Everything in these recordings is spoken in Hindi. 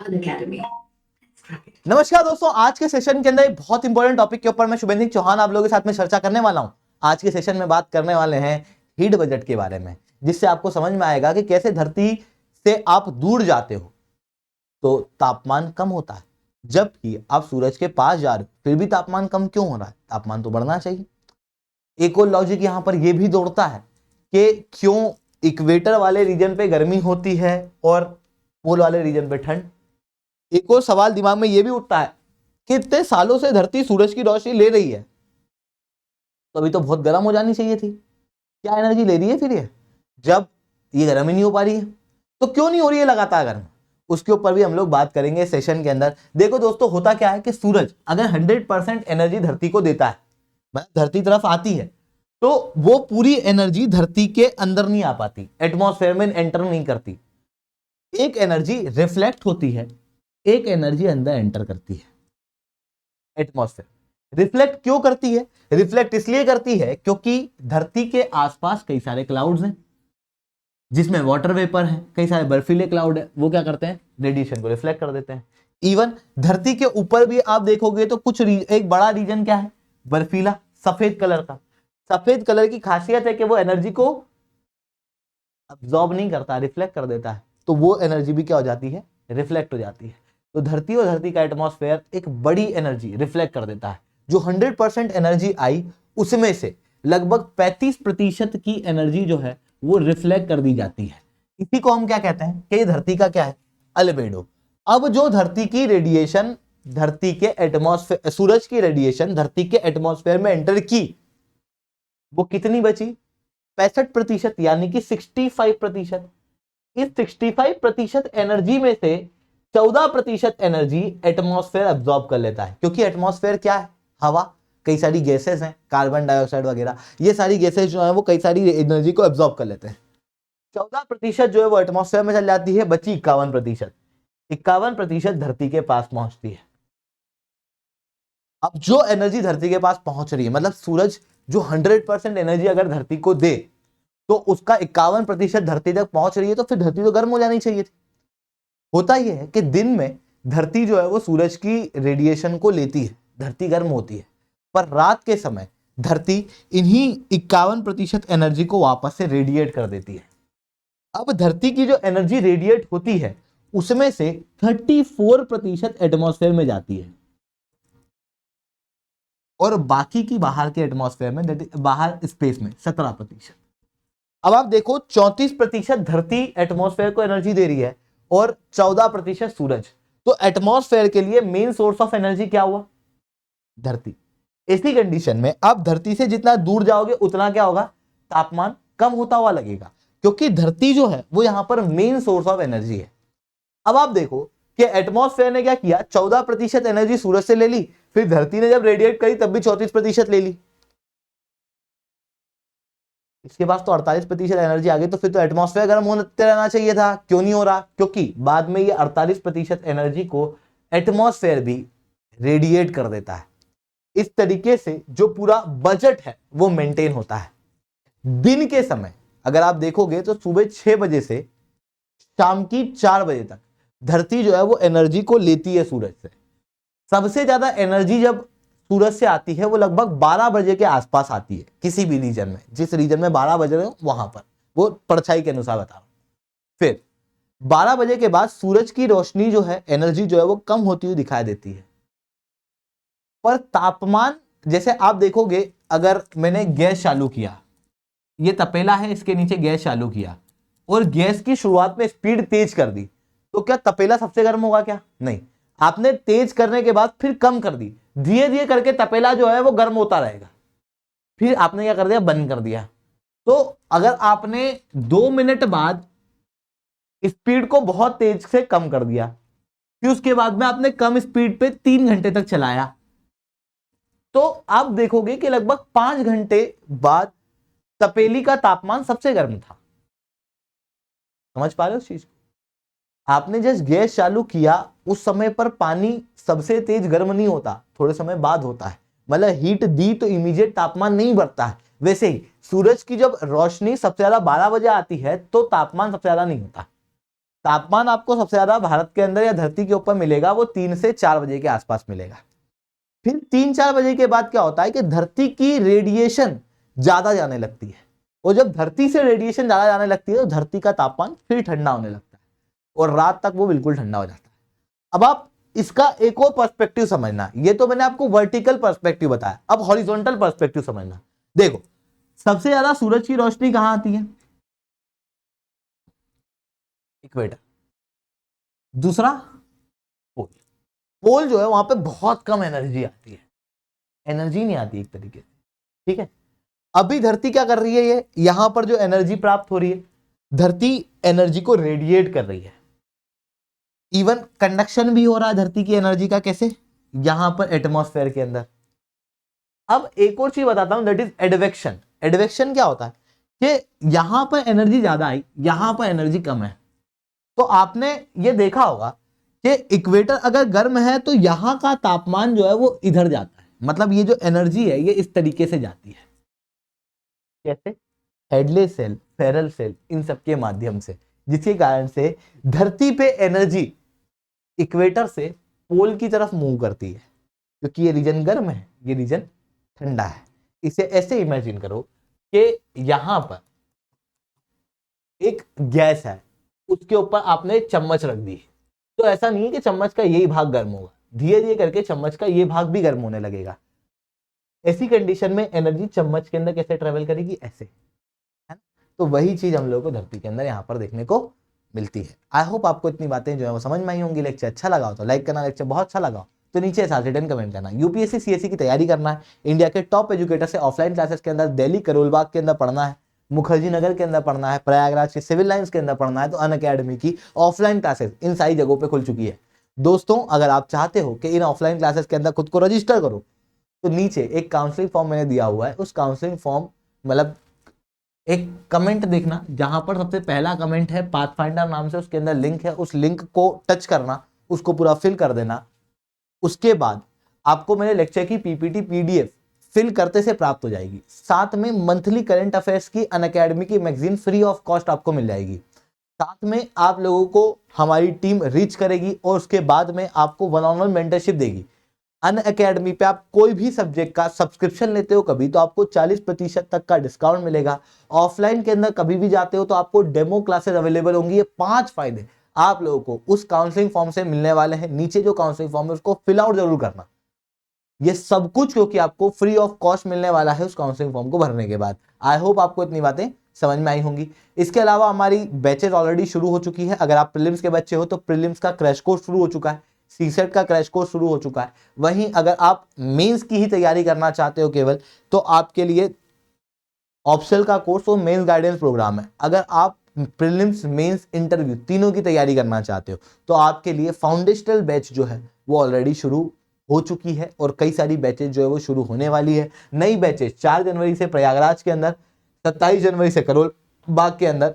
Academy. नमस्कार दोस्तों, आज के सेशन के अंदर एक बहुत इंपॉर्टेंट टॉपिक के ऊपर मैं शुभेंद्र चौहान आप लोगों के साथ में चर्चा करने वाला हूं। आज के सेशन में बात करने वाले हैं हीट बजट के बारे में, जिससे आपको समझ में आएगा कि कैसे धरती से आप दूर जाते हो तो तापमान कम होता है, जबकि आप सूरज के पास जा रहे हो फिर भी तापमान कम क्यों हो रहा है। तापमान तो बढ़ना चाहिए। एक और लॉजिक यहां पर यह भी दौड़ता है कि क्यों इक्वेटर वाले रीजन पे गर्मी होती है और पोल वाले रीजन पे ठंड। एक और सवाल दिमाग में यह भी उठता है कि इतने सालों से धरती सूरज की रोशनी ले रही है तो अभी तो बहुत गर्म हो जानी चाहिए थी, क्या एनर्जी ले रही है फिर ये जब ये गर्म ही नहीं हो पा रही है? तो क्यों नहीं हो रही है लगातार गर्म, उसके ऊपर भी हम लोग बात करेंगे सेशन के अंदर। देखो दोस्तों, होता क्या है कि सूरज अगर 100% एनर्जी धरती को देता है, मतलब धरती तरफ आती है, तो वो पूरी एनर्जी धरती के अंदर नहीं आ पाती, एटमॉस्फेयर में एंटर नहीं करती। एक एनर्जी रिफ्लेक्ट होती है, एक एनर्जी अंदर एंटर करती है। एटमॉस्फेयर रिफ्लेक्ट क्यों करती है? रिफ्लेक्ट इसलिए करती है क्योंकि धरती के आसपास कई सारे क्लाउड्स हैं जिसमें वाटर वेपर है, कई सारे बर्फीले क्लाउड है, वो क्या करते हैं? रेडिएशन को रिफ्लेक्ट कर देते हैं। इवन धरती के ऊपर भी आप देखोगे तो कुछ एक बड़ा रीजन क्या है? बर्फीला, सफेद कलर का। सफेद कलर की खासियत है कि वो एनर्जी को अब्सॉर्ब नहीं करता, रिफ्लेक्ट कर देता है, तो वो एनर्जी भी क्या हो जाती है? रिफ्लेक्ट हो जाती है। तो धरती और धरती का एटमॉस्फेयर एक बड़ी एनर्जी रिफ्लेक्ट कर देता है। जो 100% एनर्जी आई उसमें से लगभग 35% की एनर्जी जो है वो रिफ्लेक्ट कर दी जाती है। इसी को हम क्या कहते हैं कि ये धरती का क्या है? अल्बेडो। अब जो धरती की रेडिएशन धरती के एटमॉस्फेयर, सूरज की रेडिएशन धरती के एटमॉस्फेयर में एंटर की, वो कितनी बची? 65%, यानी कि 65%। इस 65% एनर्जी में से 14% एनर्जी एटमॉस्फेयर अब्सॉर्ब कर लेता है, क्योंकि एटमॉस्फेयर क्या है? हवा, कई सारी गैसेस हैं, कार्बन डाइऑक्साइड वगैरह, ये सारी गैसेस जो है वो कई सारी एनर्जी को अब्सॉर्ब कर लेते हैं। 14% जो है वो एटमॉस्फेयर में चल जाती है, बची 51%। 51% धरती के पास पहुंचती है। अब जो एनर्जी धरती के पास पहुंच रही है, मतलब सूरज जो 100% एनर्जी अगर धरती को दे तो उसका 51% धरती तक पहुंच रही है, तो फिर धरती तो गर्म हो जानी चाहिए थी। होता यह है कि दिन में धरती जो है वो सूरज की रेडिएशन को लेती है, धरती गर्म होती है, पर रात के समय धरती इन्हीं 51% एनर्जी को वापस से रेडिएट कर देती है। अब धरती की जो एनर्जी रेडिएट होती है उसमें से 34% एटमॉस्फेयर में जाती है और बाकी की बाहर के एटमॉस्फेयर में, बाहर स्पेस में 17%। अब आप देखो, 34% धरती एटमॉस्फेयर को एनर्जी दे रही है और 14% सूरज। तो एटमॉस्फेयर के लिए मेन सोर्स ऑफ एनर्जी क्या हुआ? धरती। इसी कंडीशन में आप धरती से जितना दूर जाओगे उतना क्या होगा? तापमान कम होता हुआ लगेगा, क्योंकि धरती जो है वो यहां पर मेन सोर्स ऑफ एनर्जी है। अब आप देखो कि एटमॉस्फेयर ने क्या किया? 14% एनर्जी सूरज से ले ली, फिर धरती ने जब रेडिएट करी तब भी 34% ले ली। इसके पास तो 48% एनर्जी आ गई, तो फिर तो एटमॉस्फेयर गर्म होते रहना चाहिए था, क्यों नहीं हो रहा? क्योंकि बाद में ये 48% एनर्जी को एटमॉस्फेयर भी रेडिएट कर देता है। इस तरीके से जो पूरा बजट है वो मेंटेन होता है। दिन के समय अगर आप देखोगे तो सुबह 6 बजे से शाम की 4 बजे तक धरती जो है वो एनर्जी को लेती है सूरज से। सबसे ज्यादा एनर्जी जब सूरज से आती है वो लगभग 12 बजे के आसपास आती है, किसी भी रीजन में, जिस रीजन में 12 बज रहे हो वहां पर, वो परछाई के अनुसार बता रहा हूं। फिर 12 बजे के बाद सूरज की रोशनी जो है, एनर्जी जो है वो कम होती हुई दिखाई देती है। पर तापमान, जैसे आप देखोगे, अगर मैंने गैस चालू किया, ये तपेला है, इसके नीचे गैस चालू किया और गैस की शुरुआत में स्पीड तेज कर दी, तो क्या तपेला सबसे गर्म होगा? क्या नहीं। आपने तेज करने के बाद फिर कम कर दी, धीरे धीरे करके तपेला जो है वो गर्म होता रहेगा। फिर आपने क्या कर दिया? बंद कर दिया। तो अगर आपने 2 मिनट बाद स्पीड को बहुत तेज से कम कर दिया, फिर उसके बाद में आपने कम स्पीड पे 3 घंटे तक चलाया, तो आप देखोगे कि लगभग 5 घंटे बाद तपेली का तापमान सबसे गर्म था। समझ पा रहे हो उस चीज को? आपने जस्ट गैस चालू किया उस समय पर पानी सबसे तेज गर्म नहीं होता, थोड़े समय बाद होता है। मतलब हीट दी तो इमीडिएट तापमान नहीं बढ़ता है। वैसे ही सूरज की जब रोशनी सबसे ज्यादा 12 बजे आती है तो तापमान सबसे ज्यादा नहीं होता, तापमान आपको सबसे ज्यादा भारत के अंदर या धरती के ऊपर मिलेगा वो 3 से 4 बजे के आसपास मिलेगा। फिर 3-4 बजे के बाद क्या होता है कि धरती की रेडिएशन ज्यादा जाने लगती है, और जब धरती से रेडिएशन ज्यादा जाने लगती है तो धरती का तापमान फिर ठंडा होने लगता है और रात तक वो बिल्कुल ठंडा हो जाता है। अब आप इसका एक और पर्सपेक्टिव समझना, ये तो मैंने आपको वर्टिकल पर्सपेक्टिव बताया, अब हॉरिजॉन्टल पर्सपेक्टिव समझना। देखो सबसे ज्यादा सूरज की रोशनी कहां आती है? इक्वेटर। दूसरा पोल। पोल जो है वहां पे बहुत कम एनर्जी आती है, एनर्जी नहीं आती एक तरीके से, ठीक है। अभी धरती क्या कर रही है, ये यहां पर जो एनर्जी प्राप्त हो रही है, धरती एनर्जी को रेडिएट कर रही है। इवन कंडक्शन भी हो रहा है धरती की एनर्जी का, कैसे? यहां पर एटमॉस्फेयर के अंदर। अब एक और चीज बताता हूं, दैट इज एडवेक्शन। एडवेक्शन क्या होता है कि यहां पर एनर्जी ज्यादा आई, यहां पर एनर्जी कम है। तो आपने ये देखा होगा कि इक्वेटर अगर गर्म है तो यहां का तापमान जो है वो इधर जाता है, मतलब ये जो एनर्जी है ये इस तरीके से जाती है। कैसे? हेडले सेल, फेरल सेल, इन सब के माध्यम से, जिसके कारण से धरती पे एनर्जी इक्वेटर से पोल की तरफ मूव करती है, क्योंकि ये रीजन गर्म है, ये रीजन ठंडा है। इसे ऐसे इमेजिन करो कि यहां पर एक गैस है, उसके ऊपर आपने चम्मच रख दी, तो ऐसा नहीं है कि चम्मच का यही भाग गर्म होगा, धीरे धीरे करके चम्मच का ये भाग भी गर्म होने लगेगा। ऐसी कंडीशन में एनर्जी चम्मच के अंदर कैसे ट्रेवल करेगी? ऐसे, है ना? तो वही चीज हम लोगों को धरती के अंदर यहाँ पर देखने को मिलती है। आई होप आपको इतनी बातें जो है वो समझ में आई होंगी। लेक्चर अच्छा लगा हो तो लाइक करना, लेक्चर बहुत अच्छा लगा हो तो नीचे साथ रिटर्न कमेंट करना। यूपीएससी सीएससी की तैयारी करना है, इंडिया के टॉप एजुकेटर से ऑफलाइन क्लासेस के अंदर दिल्ली करोलबाग के अंदर पढ़ना है, मुखर्जी नगर के अंदर पढ़ना है, प्रयागराज के सिविल लाइंस के अंदर पढ़ना है, तो अनअकैडमी की ऑफलाइन क्लासेस इन सारी जगहों पे खुल चुकी है। दोस्तों अगर आप चाहते हो कि इन ऑफलाइन क्लासेस के अंदर खुद को रजिस्टर करो, तो नीचे एक काउंसलिंग फॉर्म मैंने दिया हुआ है, उस काउंसलिंग फॉर्म मतलब एक कमेंट देखना, जहां पर सबसे पहला कमेंट है पाथफाइंडर नाम से, उसके अंदर लिंक है, उस लिंक को टच करना, उसको पूरा फिल कर देना। उसके बाद आपको मेरे लेक्चर की पीपीटी पीडीएफ फिल करते से प्राप्त हो जाएगी। साथ में मंथली करंट अफेयर्स की अनअकैडमी की मैगजीन फ्री ऑफ कॉस्ट आपको मिल जाएगी। साथ में आप लोगों को हमारी टीम रीच करेगी और उसके बाद में आपको वन ऑन वन मेंटरशिप देगी। अनअकैडमी पे आप कोई भी सब्जेक्ट का सब्सक्रिप्शन लेते हो कभी, तो आपको 40% तक का डिस्काउंट मिलेगा। ऑफलाइन के अंदर कभी भी जाते हो तो आपको डेमो क्लासेस अवेलेबल होंगी। ये 5 फायदे आप लोगों को उस काउंसलिंग फॉर्म से मिलने वाले हैं। नीचे जो काउंसलिंग फॉर्म है उसको फिल आउट जरूर करना। ये सब कुछ क्योंकि आपको फ्री ऑफ कॉस्ट मिलने वाला है उस काउंसलिंग फॉर्म को भरने के बाद। आई होप आपको इतनी बातें समझ में आई होंगी। इसके अलावा हमारी बैचेज ऑलरेडी शुरू हो चुकी है। अगर आप प्रीलिम्स के बच्चे हो तो प्रीलिम्स का क्रैश कोर्स शुरू हो चुका है, सीसेट का क्रैश कोर्स शुरू हो चुका है। वहीं अगर आप मेंस की ही तैयारी करना चाहते हो केवल, तो आपके लिए ऑप्शनल का कोर्स और मेंस गाइडेंस प्रोग्राम है। अगर आप प्रीलिम्स मेंस इंटरव्यू तीनों की तैयारी करना चाहते हो तो आपके लिए फाउंडेशनल बैच जो है वो ऑलरेडी शुरू हो चुकी है, और कई सारी बैचेज जो है वो शुरू होने वाली है। नई बैचेज 4 जनवरी से प्रयागराज के अंदर, 27 जनवरी से करोल बाग के अंदर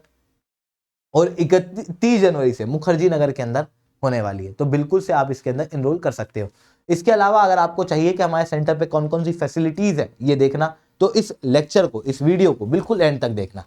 और 31 जनवरी से मुखर्जी नगर के अंदर होने वाली है। तो बिल्कुल से आप इसके अंदर एनरोल कर सकते हो। इसके अलावा अगर आपको चाहिए कि हमारे सेंटर पे कौन कौन सी फैसिलिटीज है ये देखना, तो इस लेक्चर को, इस वीडियो को बिल्कुल एंड तक देखना।